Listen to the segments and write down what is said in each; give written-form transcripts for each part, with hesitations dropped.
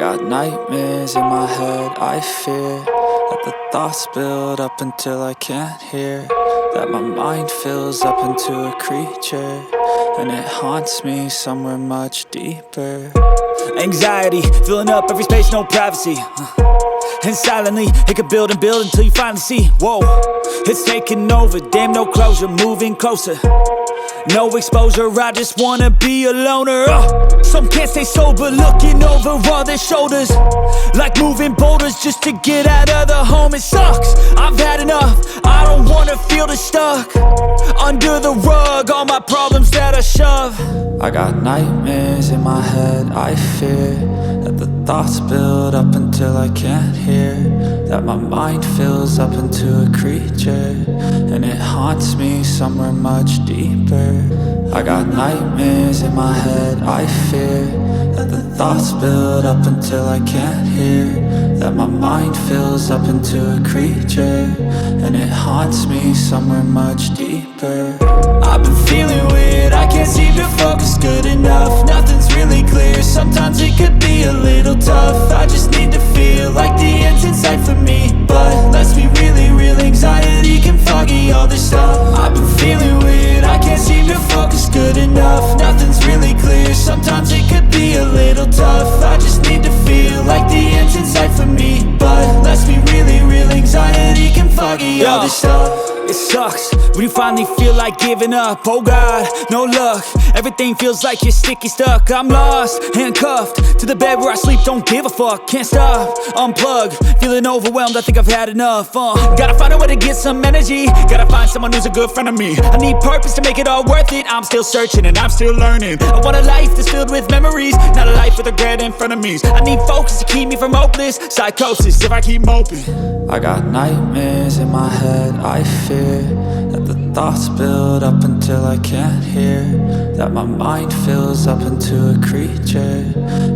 got nightmares in my head, I fear that the thoughts build up until I can't hear, that my mind fills up into a creature, and it haunts me somewhere much deeper. Anxiety, filling up every space, no privacy. And silently, it could build and build until you finally see, whoa, it's taking over, damn no closure, moving closer. No exposure, I just wanna be a loner. Some can't stay sober, looking over all their shoulders, like moving boulders just to get out of the home. It sucks, I've had enough, I don't wanna feel the stuck under the rug, all my problems that I shove. I got nightmares in my head, I fear that the thoughts build up until I can't hear, that my mind fills up into a creature, and it haunts me somewhere much deeper. I got nightmares in my head, I fear that the thoughts build up until I can't hear, that my mind fills up into a creature, and it haunts me somewhere much deeper. I've been feeling weird, I can't seem to focus good enough. Nothing's really clear, sometimes it could be a little tough. I just need to feel like the end's in sight for me, but let's be really real, anxiety can foggy all this stuff. I've been feeling weird, I can't seem to focus good enough. Nothing's really clear, sometimes it could be a little tough. I just need to feel like the end's in sight for me, but let's be really real, anxiety can foggy all this stuff. It sucks when you finally feel like giving up. Oh God, no luck, everything feels like you're sticky stuck. I'm lost, handcuffed to the bed where I sleep, don't give a fuck. Can't stop, unplug, feeling overwhelmed, I think I've had enough. Gotta find a way to get some energy, gotta find someone who's a good friend of me. I need purpose to make it all worth it, I'm still searching and I'm still learning. I want a life that's filled with memories, not a life with regret and frenemies. I need focus to keep me from hopeless psychosis if I keep moping. I got nightmares in my head, I fear that the thoughts build up until I can't hear, that my mind fills up into a creature,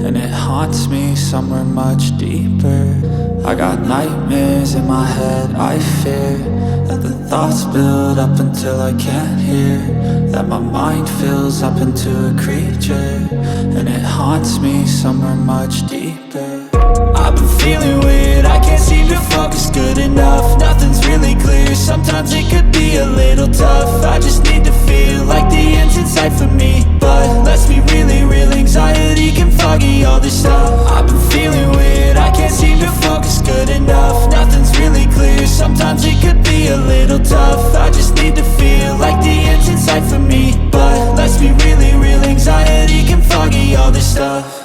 and it haunts me somewhere much deeper. I got nightmares in my head, I fear that the thoughts build up until I can't hear, that my mind fills up into a creature, and it haunts me somewhere much deeper. I've been feeling weird, I can't seem to focus good enough. Nothing's really clear, sometimes it could be a little tough. I just need to feel like the end's in sight for me, but let's be really real, anxiety can foggy all this stuff. I've been feeling weird, I can't seem to focus good enough. Nothing's really clear, sometimes it could be a little tough. I just need to feel like the end's in sight for me, but let's be really real, anxiety can foggy all this stuff.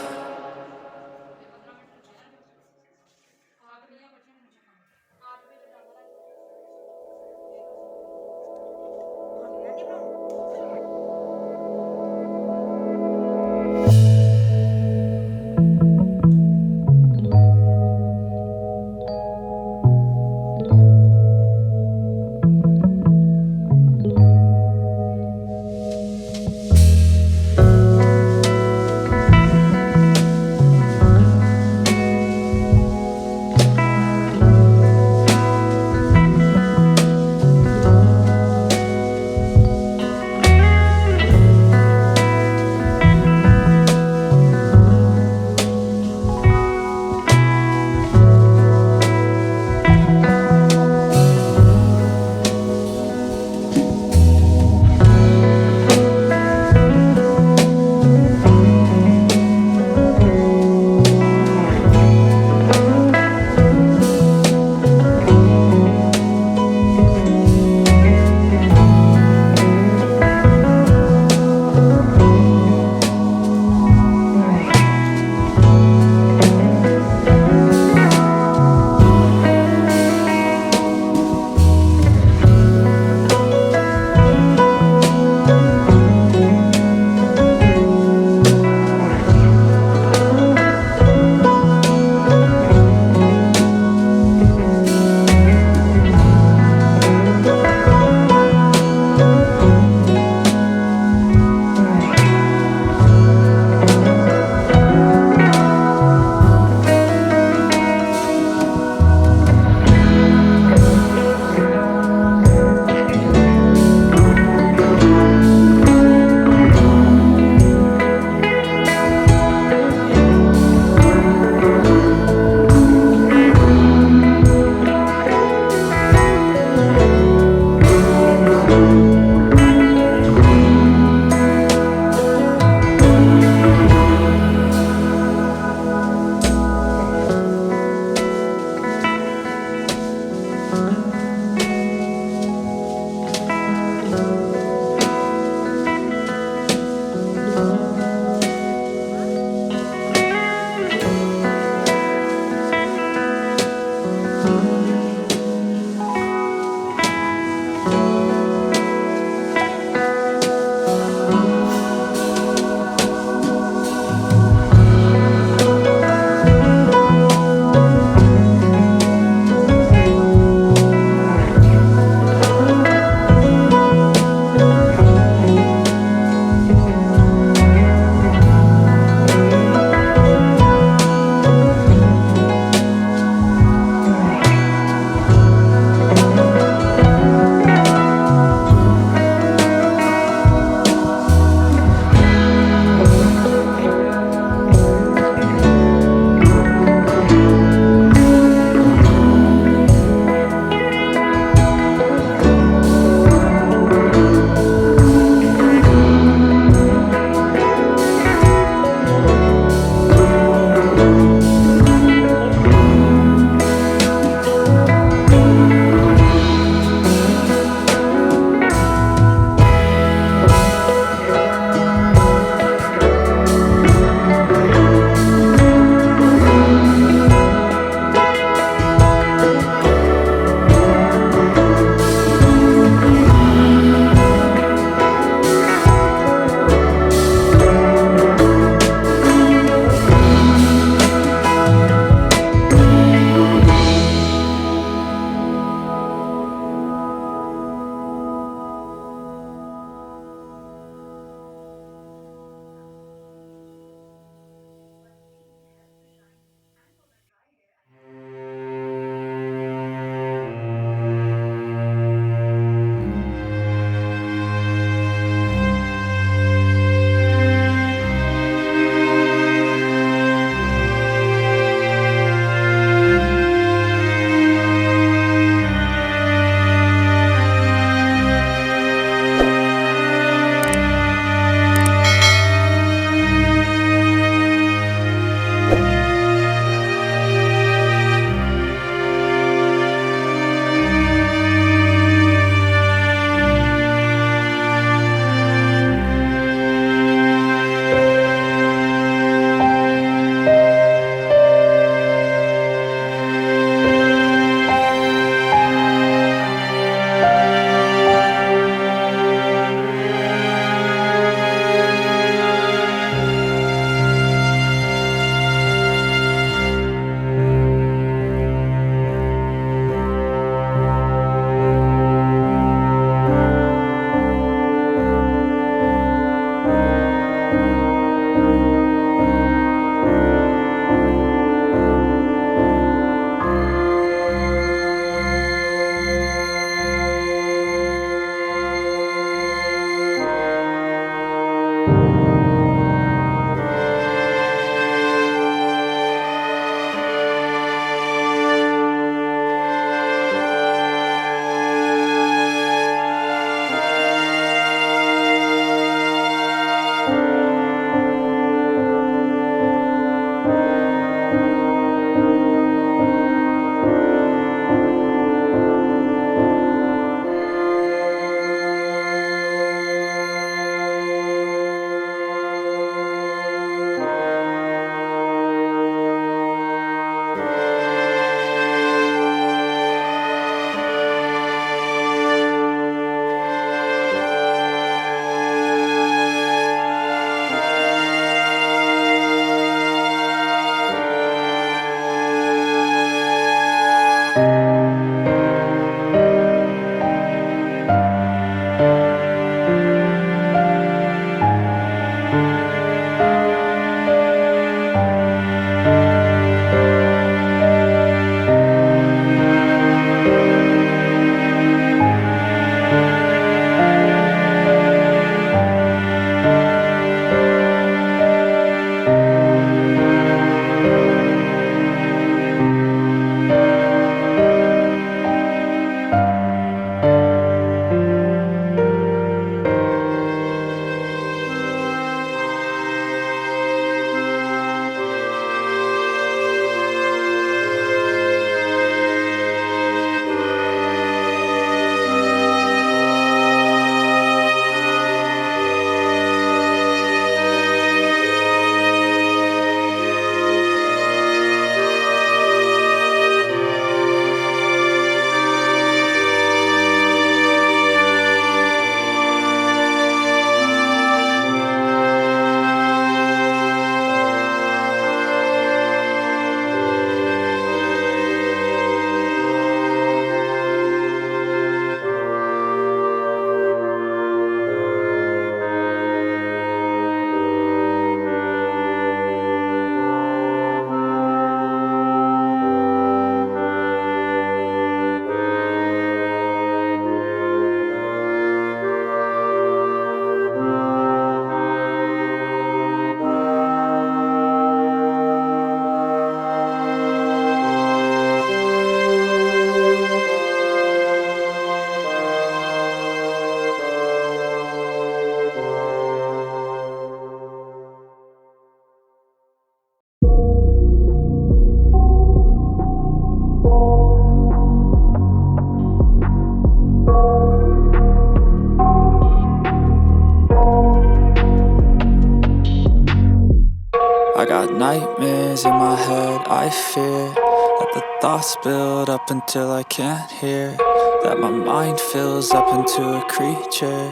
nightmares in my head, I fear that the thoughts build up until I can't hear, that my mind fills up into a creature,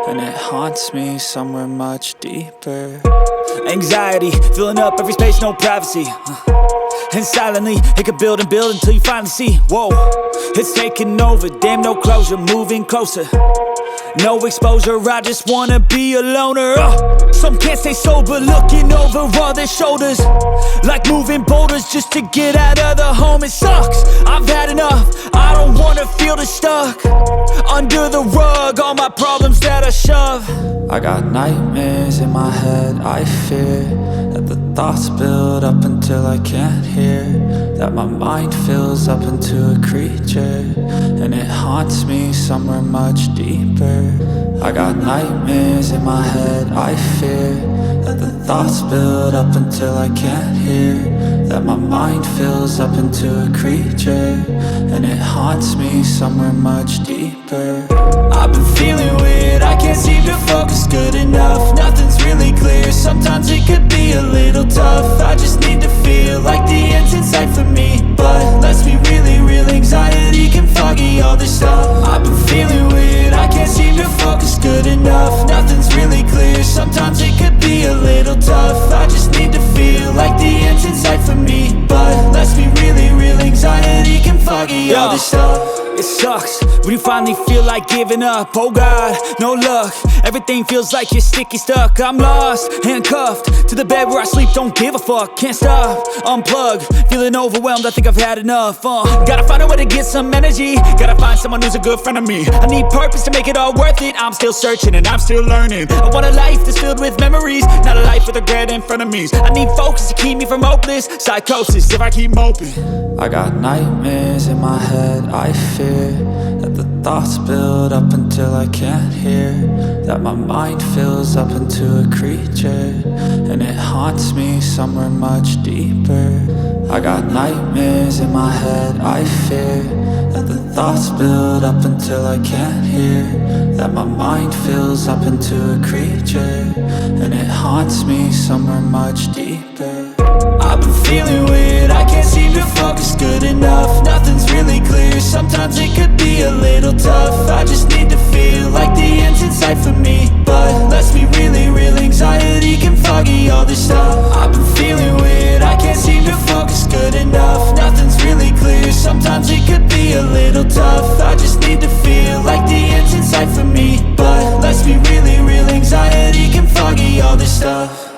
and it haunts me somewhere much deeper. Anxiety, filling up every space, no privacy. And silently, it could build and build until you finally see, whoa, it's taking over, damn, no closure, moving closer. No exposure, I just wanna be a loner. Some can't stay sober, looking over all their shoulders, like moving boulders just to get out of the home. It sucks, I've had enough, I don't wanna feel the stuck under the rug, all my problems that I shove. I got nightmares in my head, I fear that the thoughts build up until I can't hear, that my mind fills up into a creature, and it haunts me somewhere much deeper. I got nightmares in my head, I fear that the thoughts build up until I can't hear, that my mind fills up into a creature, and it haunts me somewhere much deeper. I've been feeling weird, I can't seem to focus good enough. Nothing's really clear, sometimes it could be a little tough. I just need to feel like the end's in sight for me, but let's be really real, anxiety can foggy all this stuff. I've been feeling weird, I can't seem to focus good enough. Nothing's really clear, sometimes it could be a little tough. I just need to feel like the end's in sight for me, but let's be really real, anxiety can foggy all this stuff. It sucks when you finally feel like giving up. Oh God, no luck, everything feels like you're sticky stuck. I'm lost, handcuffed to the bed where I sleep, don't give a fuck. Can't stop, unplug, feeling overwhelmed, I think I've had enough. Gotta find a way to get some energy, gotta find someone who's a good friend of me. I need purpose to make it all worth it, I'm still searching and I'm still learning. I want a life that's filled with memories, not a life with regret and frenemies. I need focus to keep me from hopeless psychosis if I keep moping. I got nightmares in my head, I fear that the thoughts build up until I can't hear, that my mind fills up into a creature, and it haunts me somewhere much deeper. I got nightmares in my head, I fear that the thoughts build up until I can't hear, that my mind fills up into a creature, and it haunts me somewhere much deeper. I've been feeling weird, I can't seem to focus good enough. Nothing's really clear, sometimes it could be a little tough. I just need to feel like the end's in sight for me, but let's be really real, anxiety can foggy all this stuff. I've been feeling weird, I can't seem to focus good enough. Nothing's really clear, sometimes it could be a little tough. I just need to feel like the end's in sight for me, but let's be really real, anxiety can foggy all this stuff.